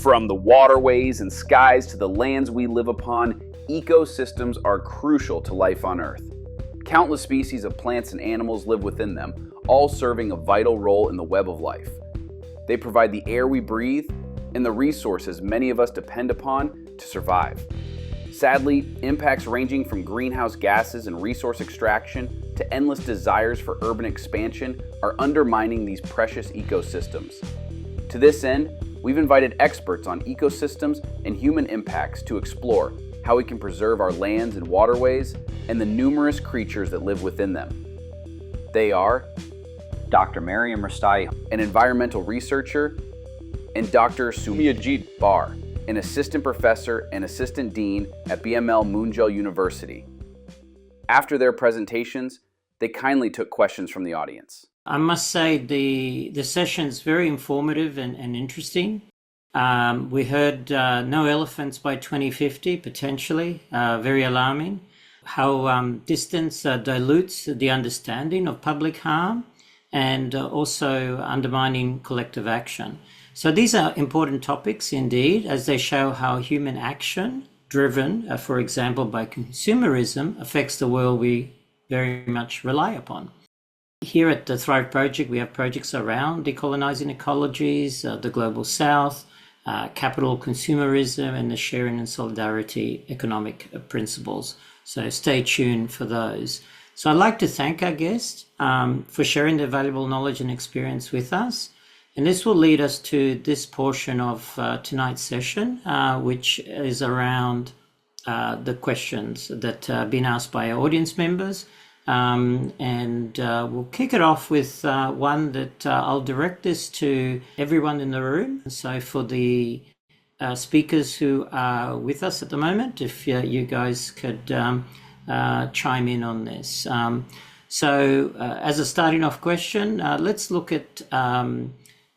From the waterways and skies to the lands we live upon, ecosystems are crucial to life on Earth. Countless species of plants and animals live within them, all serving a vital role in the web of life. They provide the air we breathe and the resources many of us depend upon to survive. Sadly, impacts ranging from greenhouse gases and resource extraction to endless desires for urban expansion are undermining these precious ecosystems. To this end, we've invited experts on ecosystems and human impacts to explore how we can preserve our lands and waterways and the numerous creatures that live within them. They are Dr. Maryam, an environmental researcher, and Dr. Soumyajit, Bhar, an assistant professor and assistant dean at BML Munjal University. After their presentations, they kindly took questions from the audience. I must say the session's very informative and interesting. We heard no elephants by 2050, potentially, very alarming. How distance dilutes the understanding of public harm and also undermining collective action. So these are important topics indeed, as they show how human action, driven, for example, by consumerism, affects the world we very much rely upon. Here at the Thrive Project, we have projects around decolonizing ecologies, the Global South, capital consumerism, and the sharing and solidarity economic principles. So stay tuned for those. So I'd like to thank our guests for sharing their valuable knowledge and experience with us. And this will lead us to this portion of tonight's session, which is around the questions that have been asked by our audience members. And we'll kick it off with one that I'll direct this to everyone in the room. So for the speakers who are with us at the moment, if you guys could chime in on this. So as a starting off question, let's look at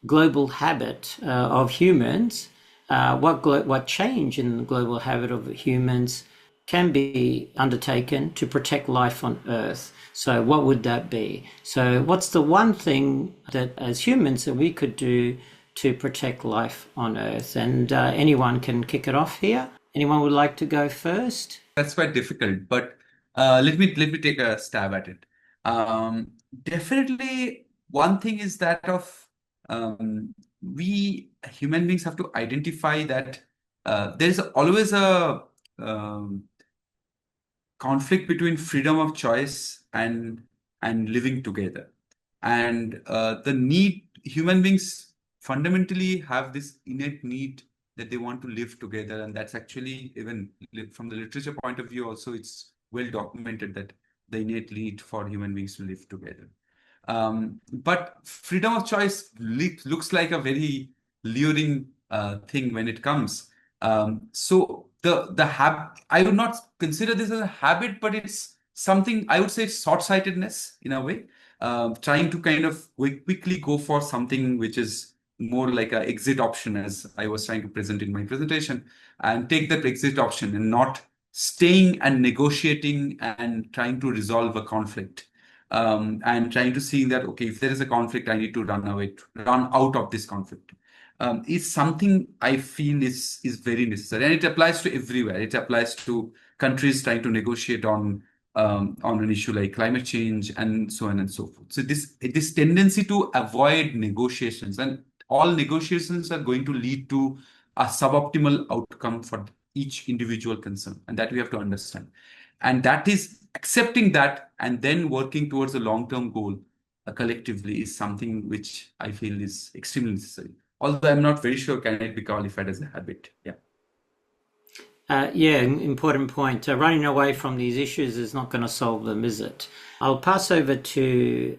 global habit of humans. What change in the global habit of humans can be undertaken to protect life on Earth? So what would that be? So what's the one thing that as humans that we could do to protect life on Earth? And anyone can kick it off here. Anyone would like to go first? That's quite difficult, but let me take a stab at it. Definitely, one thing is that of we human beings have to identify that there is always a conflict between freedom of choice and living together, and the need human beings fundamentally have this innate need that they want to live together, and that's actually even from the literature point of view also it's well documented that the innate need for human beings to live together. But freedom of choice looks like a very luring thing when it comes. So I would not consider this as a habit, but it's something I would say it's short-sightedness in a way, trying to kind of quickly go for something which is more like an exit option, as I was trying to present in my presentation, and take that exit option and not staying and negotiating and trying to resolve a conflict. And trying to see that, okay, if there is a conflict, I need to run out of this conflict. Is something I feel is very necessary, and it applies to everywhere. It applies to countries trying to negotiate on an issue like climate change and so on and so forth. So this tendency to avoid negotiations, and all negotiations are going to lead to a suboptimal outcome for each individual concern, and that we have to understand. And that is accepting that and then working towards a long-term goal collectively is something which I feel is extremely necessary. Although I'm not very sure can it be qualified as a habit. Yeah, important point. Running away from these issues is not going to solve them, is it? I'll pass over to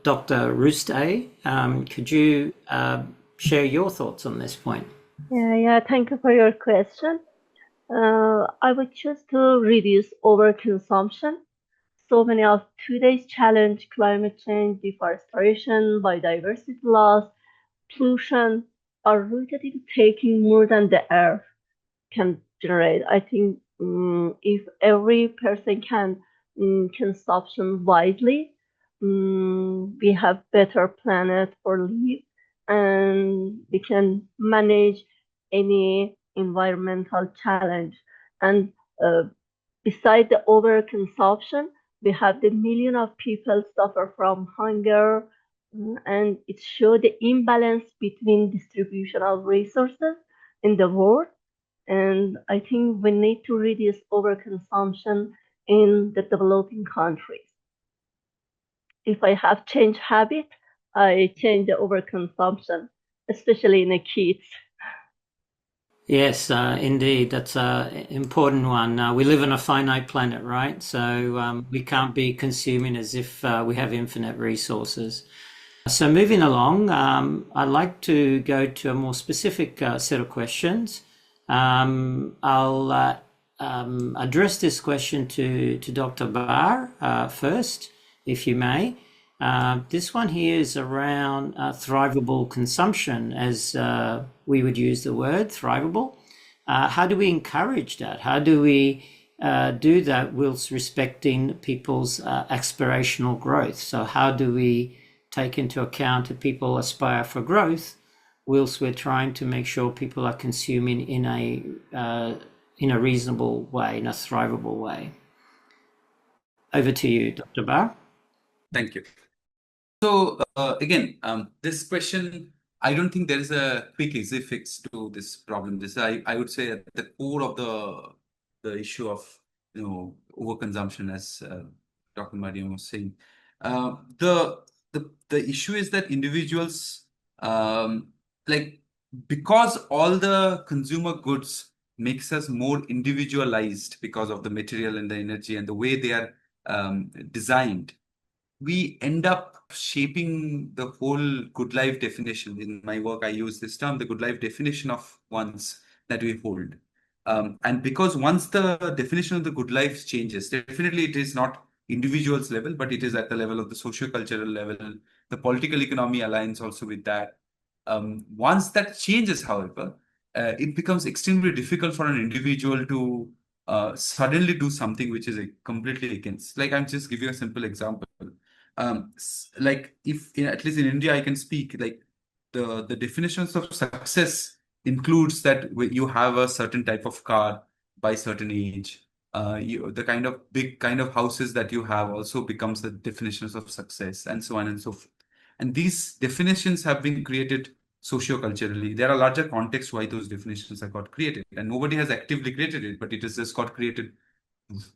Dr. Rustaee. Could you share your thoughts on this point? Yeah, thank you for your question. I would choose to reduce overconsumption. So many of today's challenge, climate change, deforestation, biodiversity loss, pollution, are rooted in taking more than the earth can generate. I think if every person can consumption wisely, we have better planet for live, and we can manage any environmental challenge. And beside the overconsumption, we have the million of people suffer from hunger, and it shows the imbalance between distribution of resources in the world. And I think we need to reduce overconsumption in the developing countries. If I have changed habit, I change the overconsumption, especially in the kids. Yes, indeed, that's an important one. We live on a finite planet, right? So we can't be consuming as if we have infinite resources. So moving along, I'd like to go to a more specific set of questions. I'll address this question to Dr. Bhar first, if you may. This one here is around thrivable consumption, as we would use the word thrivable. How do we encourage that? How do we do that whilst respecting people's aspirational growth? So how do we take into account that people aspire for growth whilst we're trying to make sure people are consuming in a reasonable way, in a thrivable way? Over to you, Dr. Bhar. Thank you. So again, this question, I don't think there is a quick easy fix to this problem. This I would say at the core of the issue of overconsumption, as Dr. Maryam was saying. The issue is that individuals because all the consumer goods makes us more individualized because of the material and the energy and the way they are designed. We end up shaping the whole good life definition. In my work, I use this term, the good life definition of ones that we hold. And because once the definition of the good life changes, definitely it is not individuals level, but it is at the level of the socio-cultural level. The political economy aligns also with that. Once that changes, however, it becomes extremely difficult for an individual to suddenly do something which is completely against. Like, I'm just giving you a simple example. Like if at least in India, I can speak, like the definitions of success includes that you have a certain type of car by certain age. The kind of big kind of houses that you have also becomes the definitions of success, and so on and so forth. And these definitions have been created socio-culturally. There are larger contexts why those definitions have got created, and nobody has actively created it, but it has just got created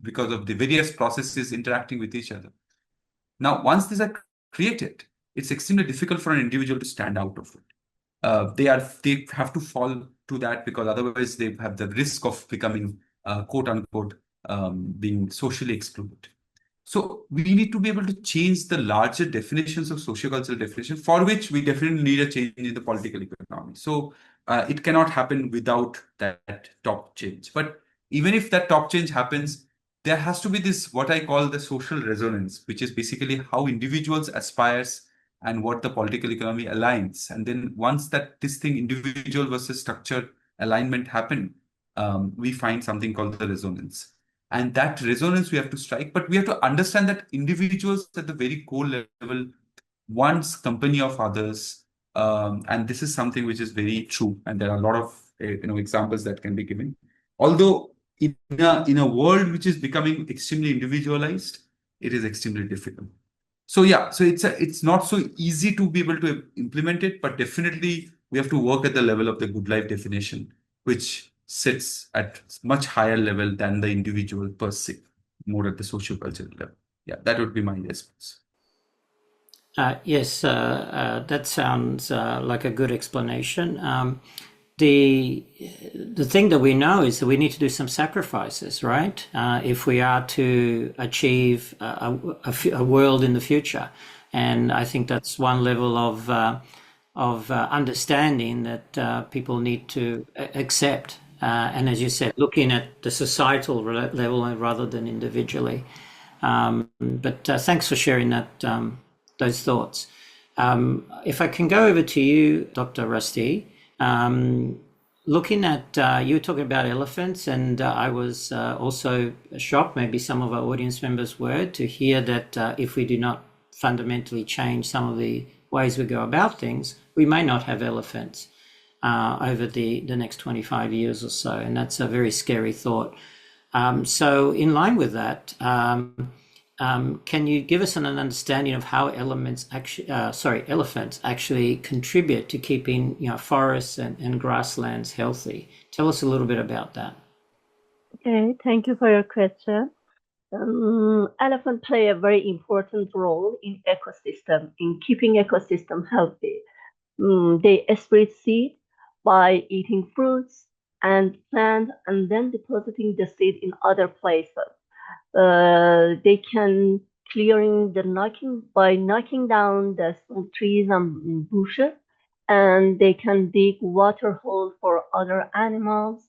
because of the various processes interacting with each other. Now, once these are created, it's extremely difficult for an individual to stand out of it. They have to fall to that, because otherwise they have the risk of becoming quote unquote being socially excluded. So we need to be able to change the larger definitions of socio-cultural definition, for which we definitely need a change in the political economy. So it cannot happen without that top change. But even if that top change happens, there has to be this, what I call the social resonance, which is basically how individuals aspires and what the political economy aligns. And then once that this thing, individual versus structure alignment happen, we find something called the resonance. And that resonance we have to strike, but we have to understand that individuals at the very core level wants company of others. And this is something which is very true. And there are a lot of examples that can be given. Although in a world which is becoming extremely individualized, it is extremely difficult. So yeah, so it's not so easy to be able to implement it, but definitely we have to work at the level of the good life definition, which sits at much higher level than the individual per se, more at the socio-cultural level. Yeah, that would be my response. Yes, that sounds like a good explanation. The thing that we know is that we need to do some sacrifices, right? If we are to achieve a world in the future. And I think that's one level of understanding that people need to accept. And as you said, looking at the societal level rather than individually. But thanks for sharing those thoughts. If I can go over to you, Dr. Rustaee, looking at, you were talking about elephants, and I was also shocked, maybe some of our audience members were, to hear that if we do not fundamentally change some of the ways we go about things, we may not have elephants. over the next 25 years or so. And that's a very scary thought. So in line with that, can you give us an understanding of how elephants actually contribute to keeping forests and grasslands healthy? Tell us a little bit about that. Okay, thank you for your question. Elephants play a very important role in ecosystem, in keeping ecosystem healthy. They spread seed by eating fruits and plants and then depositing the seed in other places. They can knocking down the small trees and bushes, and they can dig water hole for other animals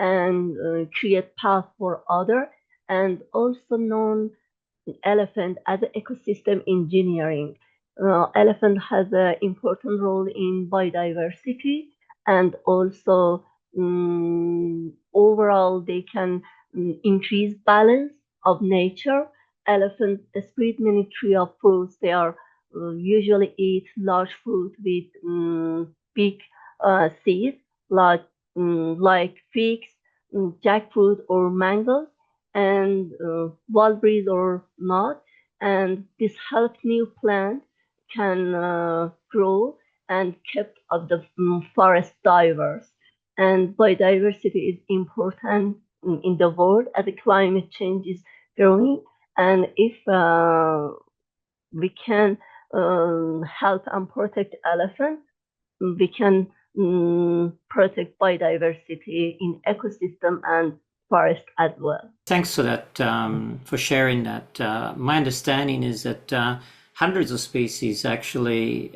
and create path for other, and also known elephant as ecosystem engineering. Elephant has an important role in biodiversity, and also overall they can increase balance of nature. Elephants spread many tree of fruits. They are usually eat large fruit with big seeds, like figs, jackfruit, or mangoes, and mulberries or not. And this helps new plant can grow and keep of the forest diverse. And biodiversity is important in the world as the climate change is growing. And if we can help and protect elephants, we can protect biodiversity in ecosystem and forest as well. Thanks for that, for sharing that. My understanding is that hundreds of species actually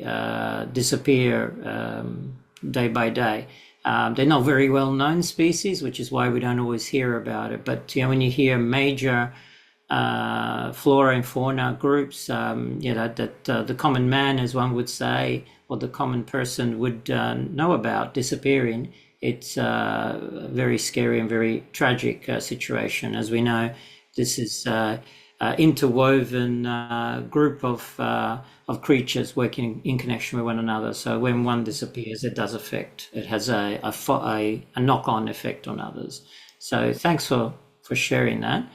disappear day by day. They're not very well known species, which is why we don't always hear about it. But when you hear major flora and fauna groups, that the common man, as one would say, or the common person would know about disappearing, it's a very scary and very tragic situation. As we know, this is interwoven group of creatures working in connection with one another. So when one disappears, it does affect. It has a knock-on effect on others. So thanks for sharing that.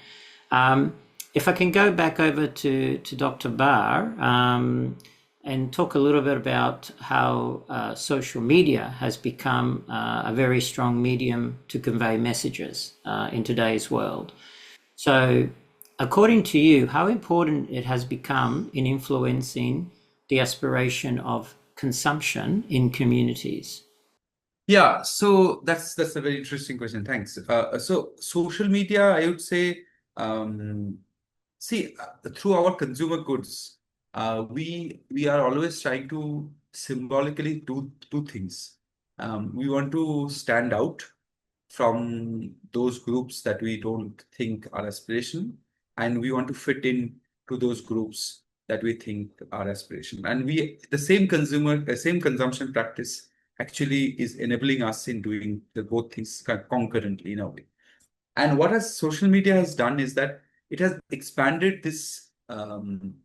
If I can go back over to Dr. Bhar and talk a little bit about how social media has become a very strong medium to convey messages in today's world. So according to you, how important it has become in influencing the aspiration of consumption in communities? Yeah, so that's a very interesting question. Thanks. So social media, I would say, through our consumer goods, we are always trying to symbolically do two things. We want to stand out from those groups that we don't think are aspiration, and we want to fit in to those groups that we think are aspiration. And the same consumption practice actually is enabling us in doing the both things concurrently in a way. And what social media has done is that it has expanded this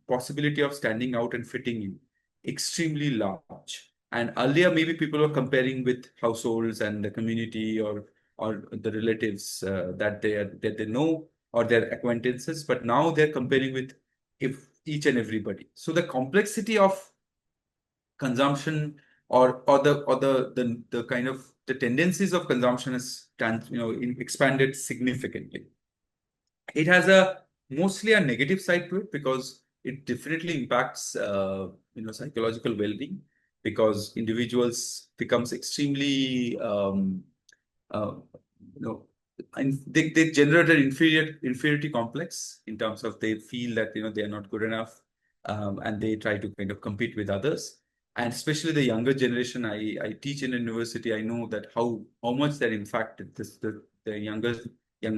possibility of standing out and fitting in extremely large. And earlier, maybe people were comparing with households and the community or the relatives that they know or their acquaintances, but now they're comparing with each and everybody. So the complexity of consumption or the kind of the tendencies of consumption has expanded significantly. It has mostly a negative side to it because it definitely impacts psychological well-being, because individuals becomes extremely and they generate an inferiority complex in terms of they feel that they are not good enough, and they try to kind of compete with others. And especially the younger generation, I teach in a university, I know that how much they're impacted, the younger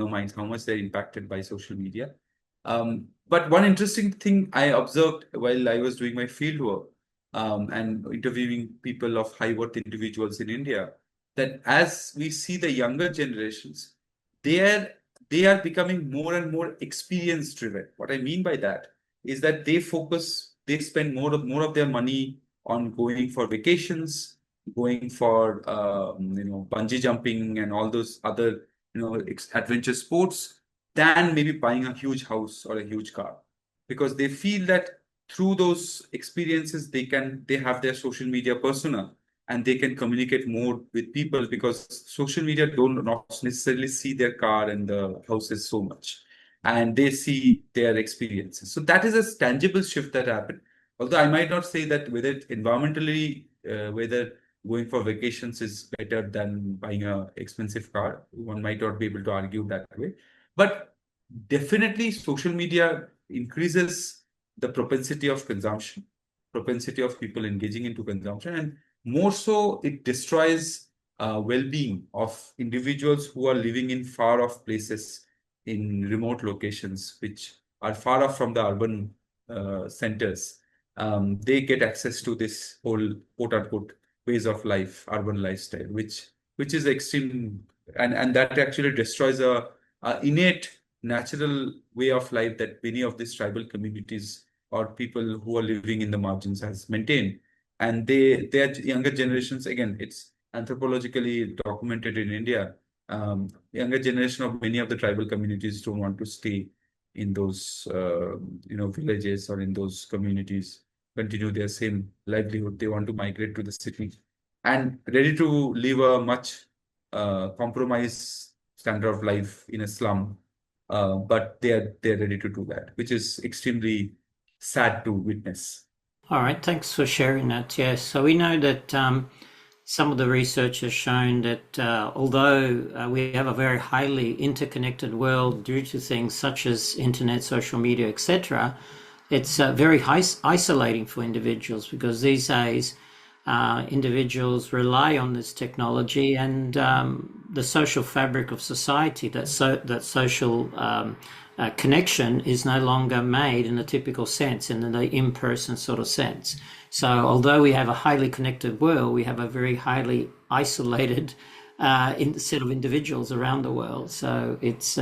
minds, how much they're impacted by social media. But one interesting thing I observed while I was doing my field work and interviewing people of high worth individuals in India, that as we see the younger generations, they are becoming more and more experience driven. What I mean by that is that they spend more of their money on going for vacations, going for bungee jumping and all those other adventure sports than maybe buying a huge house or a huge car, because they feel that through those experiences they have their social media persona, and they can communicate more with people, because social media don't not necessarily see their car and the houses so much, and they see their experiences. So that is a tangible shift that happened. Although I might not say that whether environmentally, whether going for vacations is better than buying a expensive car. One might not be able to argue that way. But definitely social media increases the propensity of consumption, propensity of people engaging into consumption, and more so it destroys well-being of individuals who are living in far off places, in remote locations which are far off from the urban centers. They get access to this whole quote unquote ways of life, urban lifestyle, which is extreme, and that actually destroys a innate natural way of life that many of these tribal communities or people who are living in the margins has maintained. And their younger generations, again, it's anthropologically documented in India. Younger generation of many of the tribal communities don't want to stay in those villages or in those communities, continue their same livelihood. They want to migrate to the city and ready to live a much compromised standard of life in a slum. But they're ready to do that, which is extremely sad to witness. All right, thanks for sharing that. Yes, so we know that some of the research has shown that although we have a very highly interconnected world due to things such as internet, social media, etc., it's very isolating for individuals, because these days individuals rely on this technology, and the social fabric of society, that social connection is no longer made in the typical sense, in the in-person sort of sense. So although we have a highly connected world, we have a very highly isolated set of individuals around the world. So it's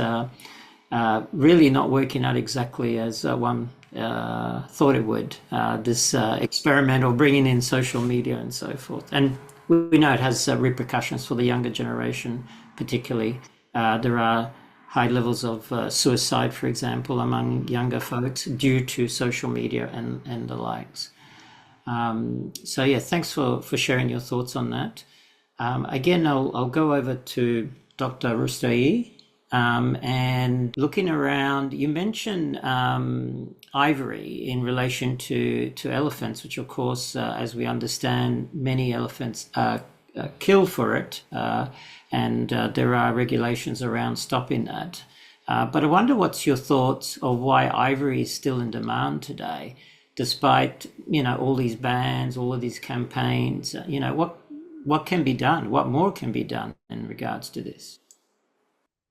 really not working out exactly as one thought it would, this experiment of bringing in social media and so forth. And we know it has repercussions for the younger generation, particularly. There are high levels of suicide, for example, among younger folks due to social media and the likes. So yeah, thanks for sharing your thoughts on that. Again, I'll go over to Dr. Rustaee. And looking around, you mentioned ivory in relation to elephants, which of course, as we understand, many elephants are killed for it, and there are regulations around stopping that. But I wonder what's your thoughts of why ivory is still in demand today, despite all these bans, all of these campaigns. What can be done? What more can be done in regards to this?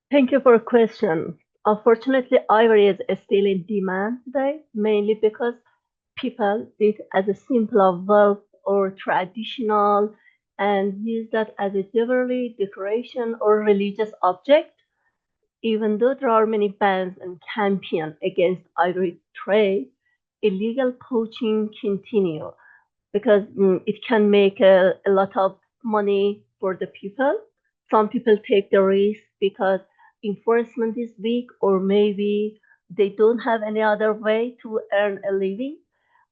Thank you for a question. Unfortunately, ivory is still in demand today, mainly because people see it as a symbol of wealth or traditional and use that as a jewelry, decoration, or religious object. Even though there are many bans and campaigns against ivory trade, illegal poaching continue because it can make a lot of money for the people. Some people take the risk because enforcement is weak, or maybe they don't have any other way to earn a living.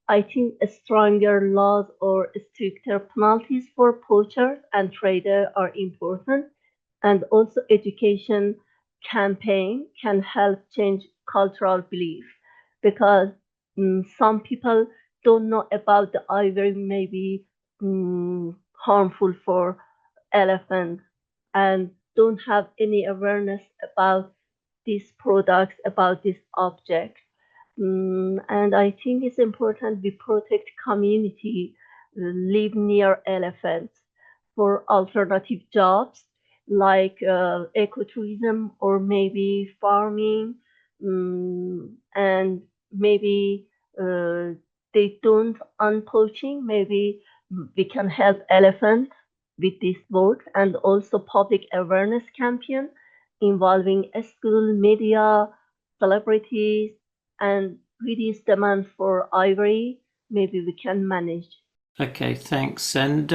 I think stronger laws or stricter penalties for poachers and traders are important, and also education campaign can help change cultural belief, because some people don't know about the ivory may be harmful for elephants and don't have any awareness about these products, about this object. And I think it's important we protect community, live near elephants for alternative jobs like ecotourism or maybe farming, and maybe they don't on poaching. Maybe we can help elephants with this work, and also public awareness campaign involving school, media, celebrities, and reduce demand for ivory. Maybe we can manage. Okay, thanks. And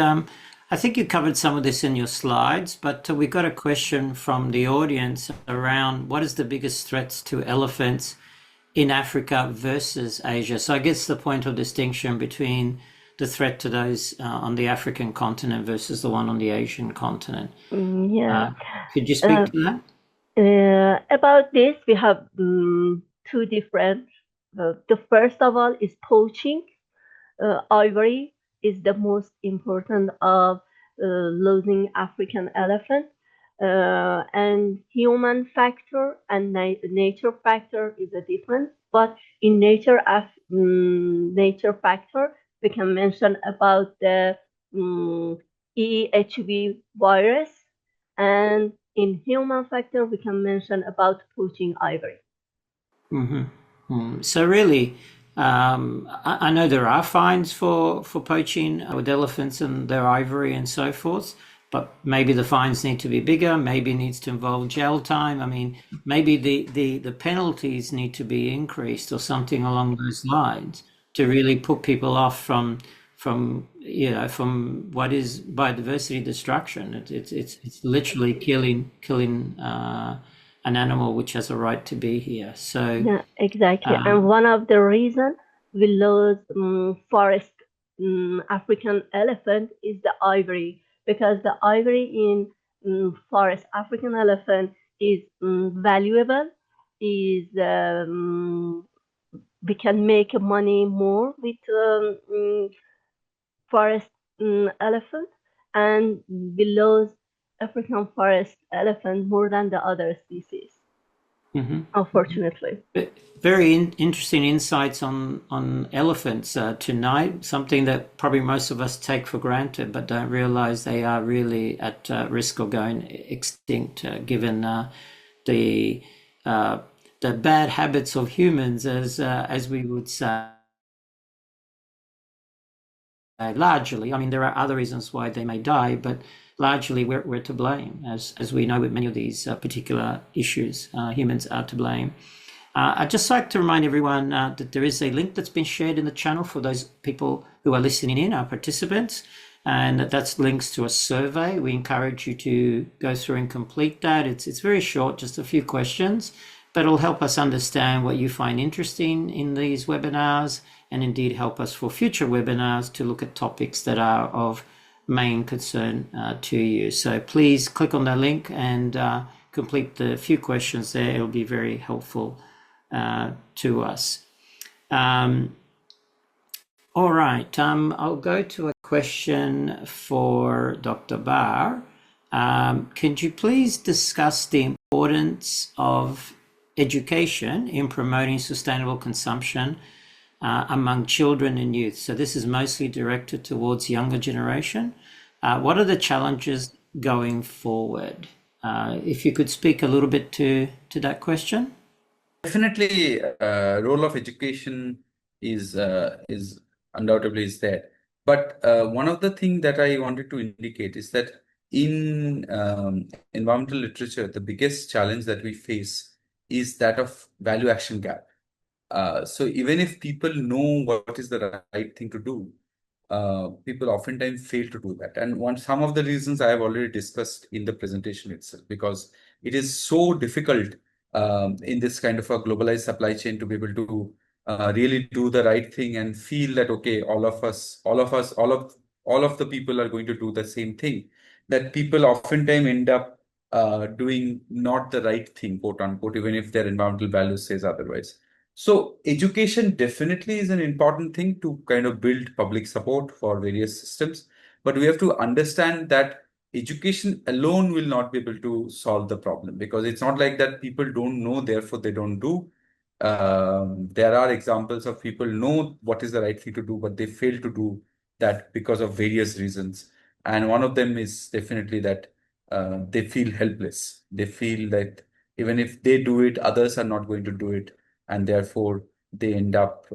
I think you covered some of this in your slides, but we got a question from the audience around what is the biggest threats to elephants in Africa versus Asia. So I guess the point of distinction between the threat to those on the African continent versus the one on the Asian continent. Yeah. Could you speak to that? About this, we have two different. The first of all is poaching. Ivory is the most important of losing African elephant. And human factor and nature factor is a difference. But in nature factor, we can mention about the EHV virus, and in human factor, we can mention about poaching ivory. So really, I know there are fines for poaching with elephants and their ivory and so forth, but maybe the fines need to be bigger, maybe it needs to involve jail time. I mean, maybe the penalties need to be increased or something along those lines to really put people off from what is biodiversity destruction. It's literally killing an animal which has a right to be here. So yeah, exactly. And one of the reasons we lose forest African elephant is the ivory, because the ivory in forest African elephant is valuable. Is we can make money more with forest elephant, and we lose African forest elephant more than the other species. Unfortunately. Very interesting insights on elephants tonight, something that probably most of us take for granted but don't realize they are really at risk of going extinct, given the bad habits of humans, as we would say. Largely, I mean, there are other reasons why they may die, but largely we're to blame, as we know with many of these particular issues. Humans are to blame. I'd just like to remind everyone that there is a link that's been shared in the channel for those people who are listening in, our participants, and that's links to a survey. We encourage you to go through and complete that. It's very short, just a few questions, but it'll help us understand what you find interesting in these webinars, and indeed help us for future webinars to look at topics that are of main concern to you. So please click on that link and complete the few questions there. It'll be very helpful to us. All right, I'll go to a question for Dr. Bhar. Could you please discuss the importance of education in promoting sustainable consumption among children and youth? So this is mostly directed towards younger generation. What are the challenges going forward? If you could speak a little bit to that question. Definitely, role of education is undoubtedly is there. But one of the things that I wanted to indicate is that in environmental literature, the biggest challenge that we face is that of value action gap. So even if people know what is the right thing to do, people oftentimes fail to do that. And some of the reasons I have already discussed in the presentation itself, because it is so difficult in this kind of a globalized supply chain to be able to really do the right thing and feel that, okay, all of the people are going to do the same thing, that people oftentimes end up doing not the right thing, quote unquote, even if their environmental values says otherwise. So education definitely is an important thing to kind of build public support for various systems. But we have to understand that education alone will not be able to solve the problem, because it's not like that people don't know, therefore they don't do. There are examples of people know what is the right thing to do, but they fail to do that because of various reasons. And one of them is definitely that they feel helpless. They feel that even if they do it, others are not going to do it, and therefore they end up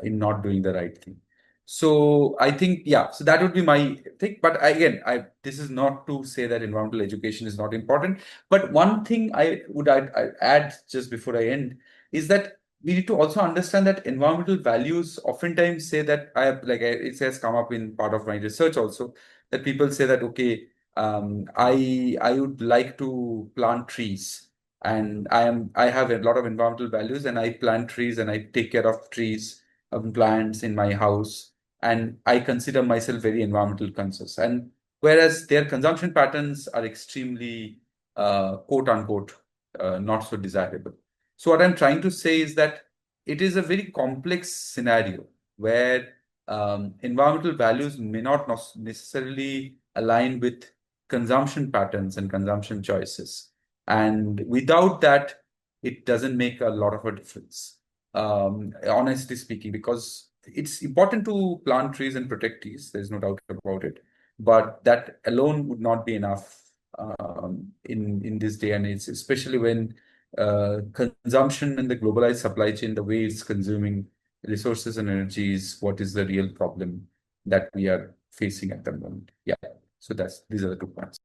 in not doing the right thing. So I think, yeah, so that would be my thing. But again, this is not to say that environmental education is not important. But one thing I would add just before I end is that we need to also understand that environmental values oftentimes say that it has come up in part of my research also, that people say that, okay, I would like to plant trees, and I have a lot of environmental values, and I plant trees and I take care of trees, plants in my house, and I consider myself very environmental conscious. And whereas their consumption patterns are extremely, quote unquote, not so desirable. So what I'm trying to say is that it is a very complex scenario where environmental values may not necessarily align with consumption patterns and consumption choices. And without that, it doesn't make a lot of a difference, honestly speaking, because it's important to plant trees and protect trees. There's no doubt about it. But that alone would not be enough in this day and age, especially when consumption and the globalized supply chain, the way it's consuming resources and energies, what is the real problem that we are facing at the moment. Yeah. So these are the 2 points.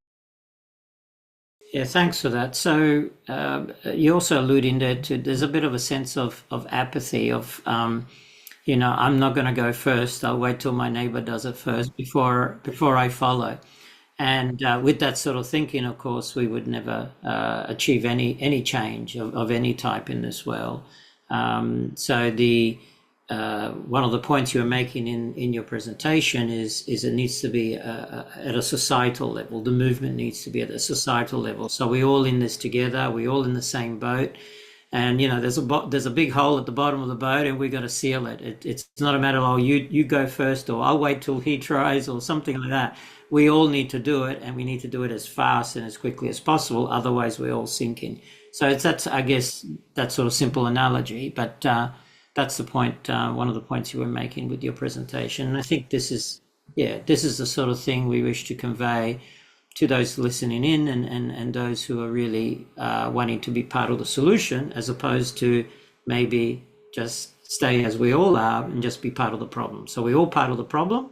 Yeah, thanks for that. So you also alluding there to there's a bit of a sense of apathy of I'm not going to go first. I'll wait till my neighbor does it first before I follow. And with that sort of thinking, of course, we would never achieve any change of any type in this world. So the one of the points you were making in your presentation is it needs to be at a societal level. The movement needs to be at a societal level. So we're all in this together. We're all in the same boat. And there's a big hole at the bottom of the boat, and we've got to seal it. It's not a matter of you go first, or I'll wait till he tries, or something like that. We all need to do it, and we need to do it as fast and as quickly as possible. Otherwise, we're all sinking. So that's I guess that sort of simple analogy, but that's the point. One of the points you were making with your presentation, and I think this is the sort of thing we wish to convey to those listening in and those who are really wanting to be part of the solution, as opposed to maybe just stay as we all are and just be part of the problem. So we're all part of the problem,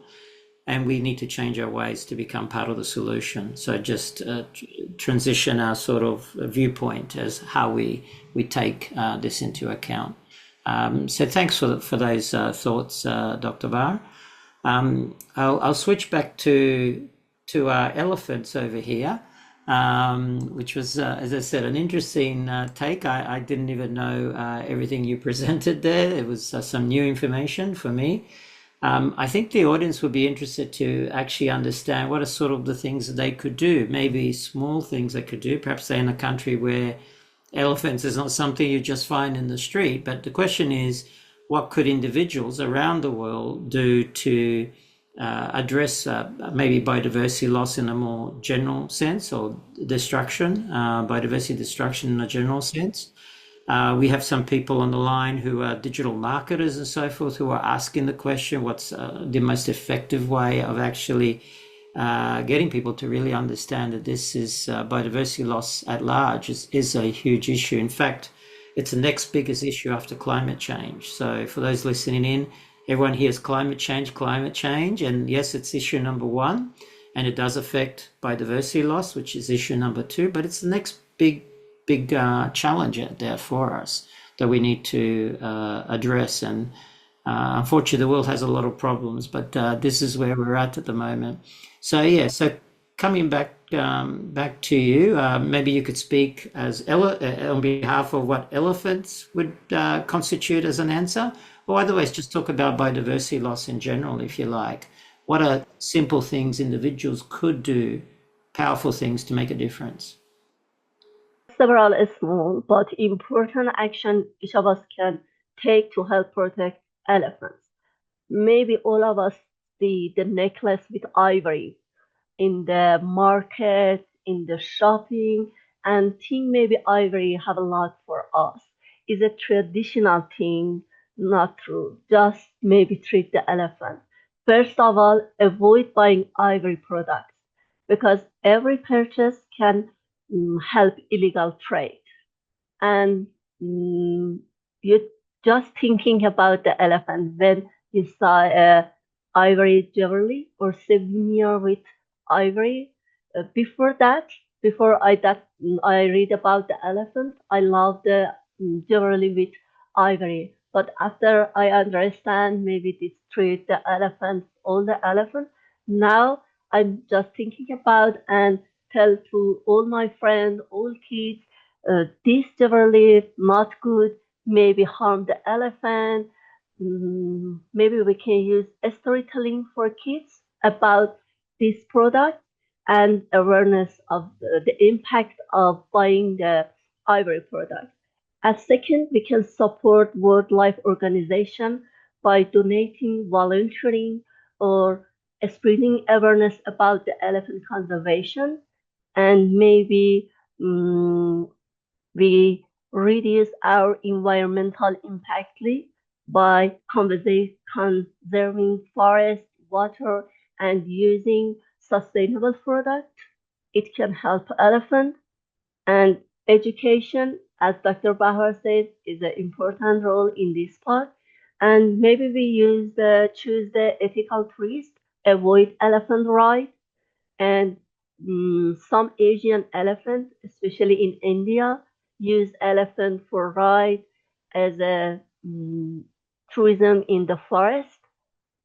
and we need to change our ways to become part of the solution. So just transition our sort of viewpoint as how we take this into account. So thanks for those thoughts, Dr. Bhar. I'll switch back to our elephants over here, which was, as I said, an interesting take. I didn't even know everything you presented there. It was some new information for me. I think the audience would be interested to actually understand what are sort of the things that they could do, maybe small things they could do. Perhaps they're in a country where elephants is not something you just find in the street. But the question is, what could individuals around the world do to address maybe biodiversity loss in a more general sense, or destruction, biodiversity destruction in a general sense? We have some people on the line who are digital marketers and so forth who are asking the question, what's the most effective way of actually getting people to really understand that this is biodiversity loss at large is a huge issue. In fact, it's the next biggest issue after climate change. So for those listening in, everyone hears climate change, and yes, it's issue number 1, and it does affect biodiversity loss, which is issue number 2, but it's the next big challenge out there for us that we need to address. And unfortunately, the world has a lot of problems, but this is where we're at the moment. So coming back to you, maybe you could speak as on behalf of what elephants would constitute as an answer, or otherwise just talk about biodiversity loss in general, if you like. What are simple things individuals could do, powerful things to make a difference? Several small but important actions each of us can take to help protect elephants. Maybe all of us see the necklace with ivory in the market, in the shopping, and think maybe ivory have a lot for us. Is a traditional thing, not true. Just maybe treat the elephant. First of all, avoid buying ivory products because every purchase can help illegal trade. And you just thinking about the elephant when you saw a ivory jewelry or souvenir with ivory. Before that, before I read about the elephant, I love the jewelry with ivory. But after I understand maybe this treat the elephants, all the elephants, now I'm just thinking about and tell to all my friends, all kids, this Jewelry not good, maybe harm the elephant. Maybe we can use storytelling for kids about this product and awareness of the impact of buying the ivory product. As second, we can support wildlife organization by donating, volunteering, or spreading awareness about the elephant conservation. And maybe we reduce our environmental impact by conserving forest, water, and using sustainable products. It can help elephants and education, as Dr. Bahar said, is an important role in this part. And maybe we choose the ethical twist, avoid elephant ride, and some Asian elephants, especially in India, use elephant for ride as a tourism in the forest.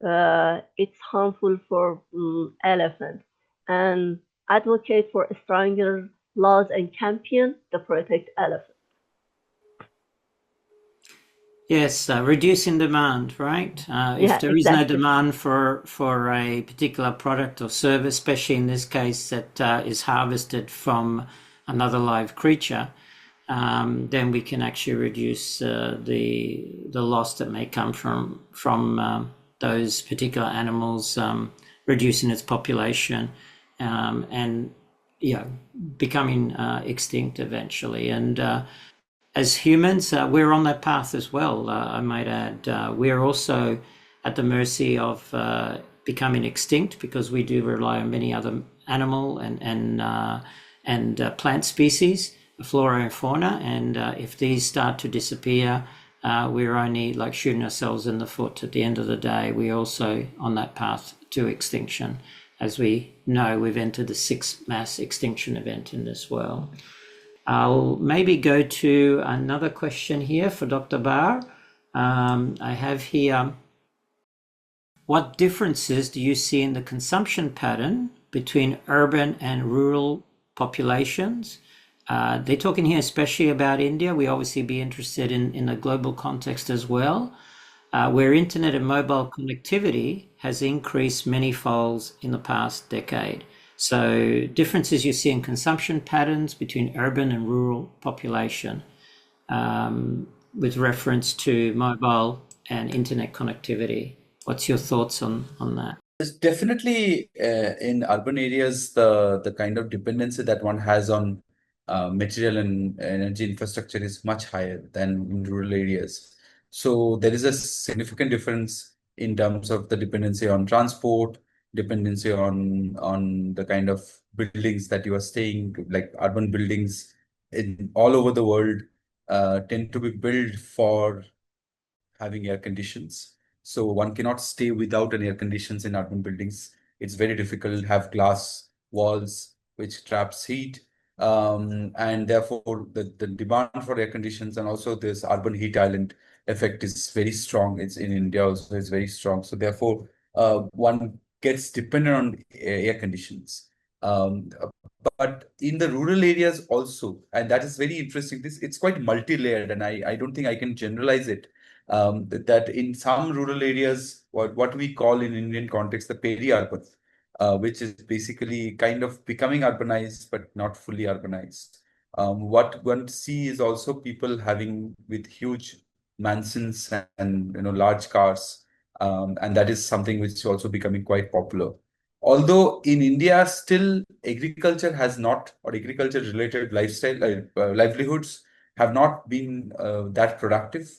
It's harmful for elephants, and advocate for stronger laws and champion to protect elephants. Yes, reducing demand, right? If Yeah, there is no exactly. demand for a particular product or service, especially in this case that is harvested from another live creature, then we can actually reduce the loss that may come from those particular animals, reducing its population, and becoming extinct eventually. And as humans, we're on that path as well. I might add, we're also at the mercy of becoming extinct because we do rely on many other animal and plant species, flora and fauna. And if these start to disappear, we're only like shooting ourselves in the foot. At the end of the day, we're also on that path to extinction. As we know, we've entered the sixth mass extinction event in this world. I'll maybe go to another question here for Dr. Bhar. I have here, what differences do you see in the consumption pattern between urban and rural populations? They're talking here especially about India. We obviously be interested in a global context as well, where internet and mobile connectivity has increased many folds in the past decade. So differences you see in consumption patterns between urban and rural population with reference to mobile and internet connectivity. What's your thoughts on that? There's definitely in urban areas the kind of dependency that one has on material and energy infrastructure is much higher than in rural areas. So there is a significant difference in terms of the dependency on transport, dependency on the kind of buildings that you are staying, like urban buildings in all over the world tend to be built for having air conditions. So one cannot stay without an air conditions in urban buildings. It's very difficult to have glass walls which traps heat. And therefore the demand for air conditions and also this urban heat island effect is very strong. It's in India also is very strong. So therefore one gets dependent on air conditions. But in the rural areas also, and that is very interesting. It's quite multi-layered, and I don't think I can generalize it. That in some rural areas, what we call in Indian context the peri-urban, which is basically kind of becoming urbanized but not fully urbanized. What one see is also people having with huge mansions and large cars, and that is something which is also becoming quite popular. Although in India, still agriculture has not, or agriculture related lifestyle livelihoods have not been that productive,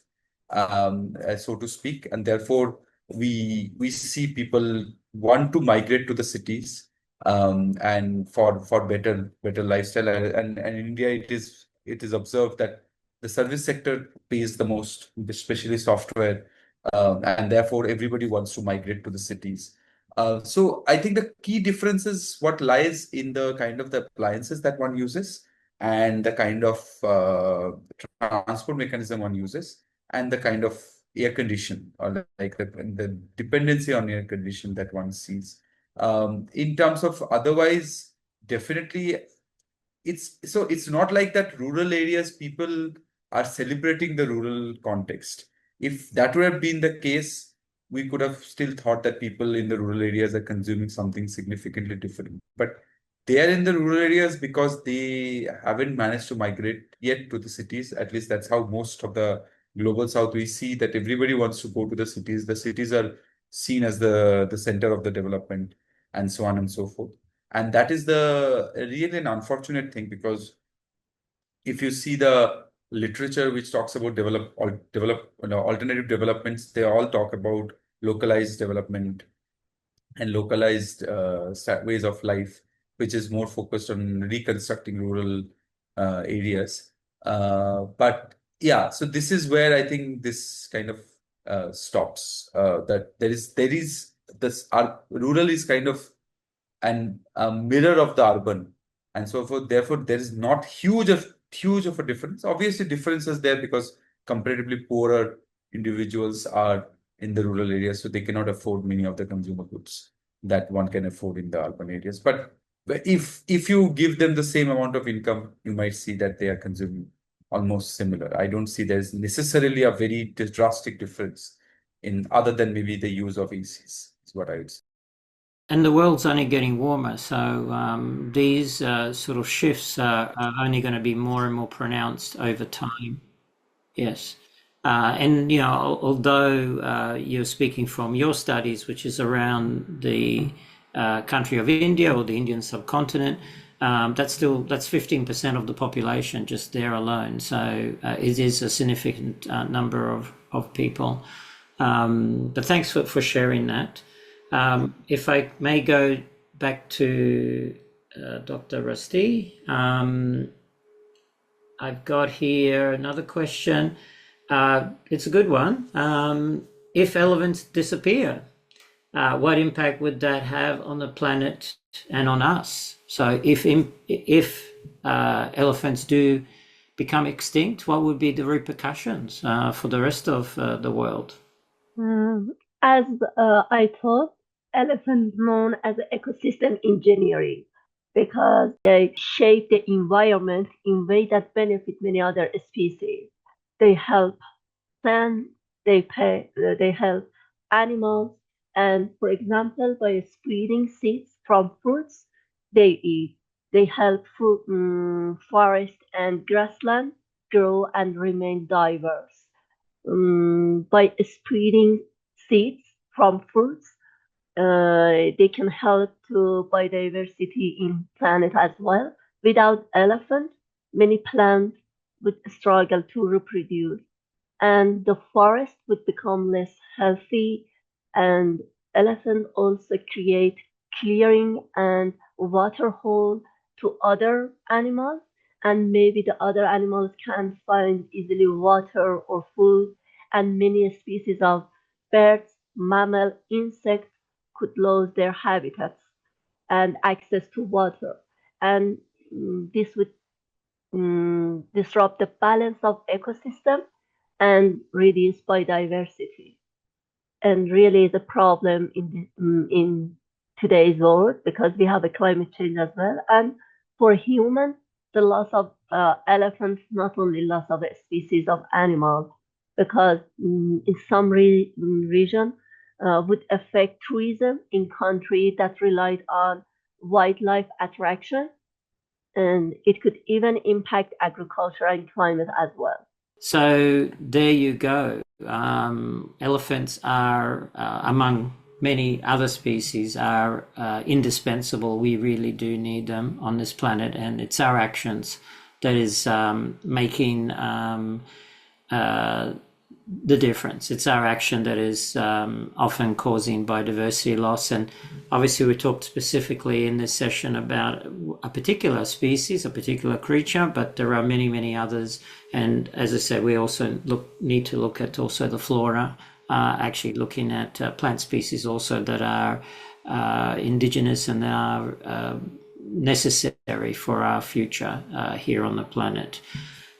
so to speak, and therefore we see people want to migrate to the cities and for better lifestyle. And in India, it is observed that the service sector pays the most, especially software, and therefore everybody wants to migrate to the cities. So I think the key difference is what lies in the kind of the appliances that one uses and the kind of transport mechanism one uses and the kind of air condition or like the dependency on air condition that one sees. In terms of otherwise, definitely it's not like that rural areas people are celebrating the rural context. If that would have been the case, we could have still thought that people in the rural areas are consuming something significantly different. But they are in the rural areas because they haven't managed to migrate yet to the cities. At least that's how most of the global south we see, that everybody wants to go to the cities. The cities are seen as the center of the development and so on and so forth. And that is the really an unfortunate thing, because if you see the literature which talks about alternative developments, they all talk about localized development and localized ways of life, which is more focused on reconstructing rural areas. But yeah, so this is where I think this kind of stops. That there is this rural is kind of and a mirror of the urban, and so forth. Therefore, there is not huge of a difference. Obviously, differences there because comparatively poorer individuals are in the rural areas, so they cannot afford many of the consumer goods that one can afford in the urban areas. But if you give them the same amount of income, you might see that they are consuming almost similar. I don't see there's necessarily a very drastic difference in other than maybe the use of ACs, is what I would say. And the world's only getting warmer, so these sort of shifts are only going to be more and more pronounced over time. Yes. And, you know, although you're speaking from your studies, which is around the country of India or the Indian subcontinent, that's 15% of the population just there alone. So it is a significant number of people. But thanks for sharing that. If I may go back to Dr. Rustaee, I've got here another question. It's a good one. If elephants disappear, what impact would that have on the planet and on us? So if elephants do become extinct, what would be the repercussions for the rest of the world? As I thought, elephants known as ecosystem engineering because they shape the environment in ways that benefit many other species. They help plants, they help animals, and for example, by spreading seeds from fruits they eat, they help forest and grassland grow and remain diverse. By spreading seeds from fruits, they can help to biodiversity in planet as well. Without elephant, many plants would struggle to reproduce, and the forest would become less healthy. And elephant also create clearing and water hole to other animals, and maybe the other animals can find easily water or food, and many species of birds, mammal, insects could lose their habitats and access to water. And this would disrupt the balance of ecosystem and reduce biodiversity. And really the problem in today's world, because we have a climate change as well. And for humans, the loss of elephants, not only loss of a species of animal, because in some region would affect tourism in countries that relied on wildlife attraction, and it could even impact agriculture and climate as well. So there you go. Elephants are, among many other species, are indispensable. We really do need them on this planet, and it's our actions that is making the difference. It's our action that is often causing biodiversity loss. And obviously we talked specifically in this session about a particular species, a particular creature, but there are many, many others. And as I said, we also need to look at also the flora, actually looking at plant species also that are indigenous and are necessary for our future here on the planet.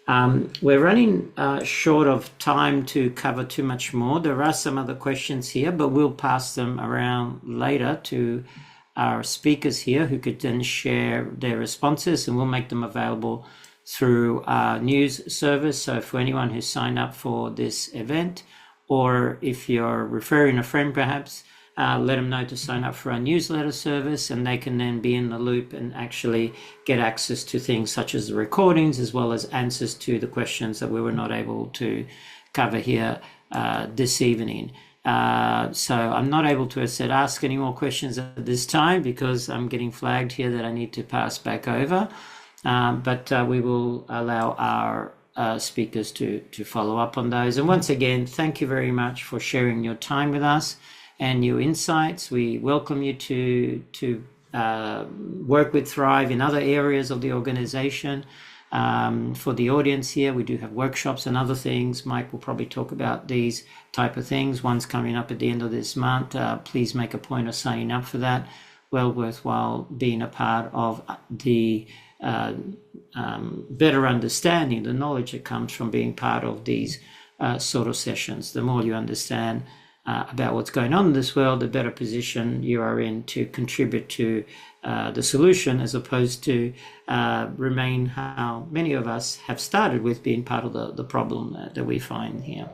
We're running short of time to cover too much more. There are some other questions here, but we'll pass them around later to our speakers here who could then share their responses, and we'll make them available through our news service. So for anyone who's signed up for this event, or if you're referring a friend perhaps, let them know to sign up for our newsletter service, and they can then be in the loop and actually get access to things such as the recordings, as well as answers to the questions that we were not able to cover here this evening. So I'm not able to, as I said, ask any more questions at this time because I'm getting flagged here that I need to pass back over. But we will allow our speakers to follow up on those. And once again, thank you very much for sharing your time with us and your insights. We welcome you to work with Thrive in other areas of the organization. For the audience here, we do have workshops and other things. Mike will probably talk about these type of things. One's coming up at the end of this month. Please make a point of signing up for that. Well worthwhile being a part of the better understanding, the knowledge that comes from being part of these sort of sessions. The more you understand about what's going on in this world, the better position you are in to contribute to the solution, as opposed to remain how many of us have started with, being part of the problem that we find here.